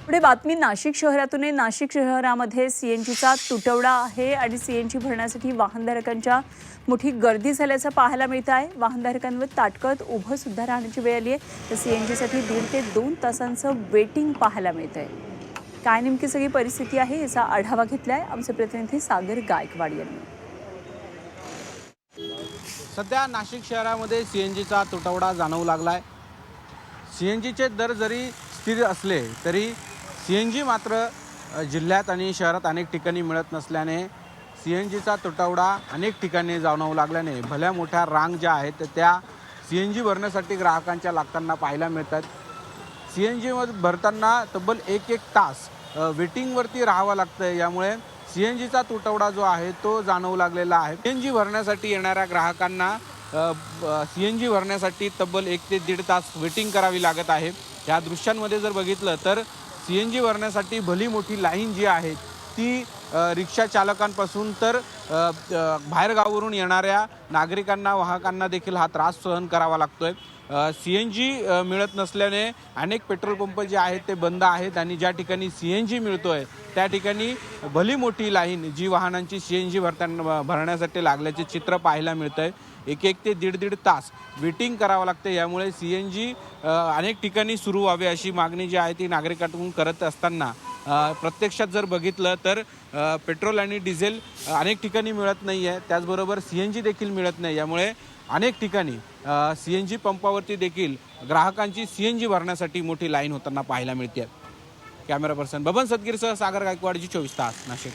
पुढे बातमी नाशिक शहरातून आहे। नाशिक शहरामध्ये सीएनजीचा तुटवडा आहे आणि सीएनजी भरण्यासाठी वाहनधारकांच्या मोठी गर्दी झाल्याचं पाहायला मिळत आहे। वाहनधारकांवर ताटकळत उभं सुद्धा राहण्याची वेळ आली आहे। तर सीएनजीसाठी 1.5 ते 2 तासांचं वेटिंग पाहायला मिळत आहे। काय नेमकी सगळी परिस्थिती आहे याचा आढावा घेतलाय आमचे प्रतिनिधी सागर गायकवाड यांनी। सध्या नाशिक शहरामध्ये सीएनजीचा तुटवडा जाणवू लागलाय। सीएनजीचे दर जरी स्थिर असले तरी सीएनजी मात्र जिल्ह्यात आणि शहरात अनेक ठिकाणी मिळत नसल्याने सीएनजीचा तुटवडा अनेक ठिकाणी जाणवू लागल्याने भल्या मोठ्या रांग ज्या आहेत त्या सीएनजी भरण्यासाठी ग्राहकांच्या लागताना पाहायला मिळतात। सीएनजीमध्ये भरताना तब्बल एक तास वेटिंगवरती राहावं लागतं। यामुळे सीएनजीचा तुटवडा जो आहे तो जाणवू लागलेला आहे। सीएनजी भरण्यासाठी येणाऱ्या ग्राहकांना सीएनजी भरण्यासाठी तब्बल 1 ते 1.5 तास वेटिंग करावी लागत आहे। या दृश्यांमध्ये जर बघितलं तर सीएनजी भरण्यासाठी भली मोठी लाईन जी आहे ती रिक्षा चालकांपासून तर बाहेरगावावरून येणाऱ्या नागरिकांना वाहकांना देखील हा त्रास सहन करावा लागतोय। सीएनजी मिळत नसल्याने अनेक पेट्रोल पंप जे आहेत ते बंद आहेत आणि ज्या ठिकाणी सीएनजी मिळतोय त्या ठिकाणी भली मोठी लाईन जी वाहनांची सीएनजी भरण्यासाठी लागल्याचे चित्र पाहायला मिळतंय। 1 ते 1.5 तास वेटिंग करावं लागते। यामुळे सीएनजी अनेक ठिकाणी सुरू व्हावे अशी मागणी जी आहे ती नागरिकांकडून करत असताना प्रत्यक्षात जर बघितलं तर पेट्रोल आणि डिझेल अनेक ठिकाणी मिळत नाही आहे। त्याचबरोबर सीएनजी देखील मिळत नाही। यामुळे अनेक ठिकाणी सीएनजी पंपावरती देखील ग्राहकांची सीएनजी भरण्यासाठी मोठी लाईन होताना पाहायला मिळते। कॅमेरा पर्सन बबन सदगीरसह सागर गायकवाड, जी 24 तास, नाशिक।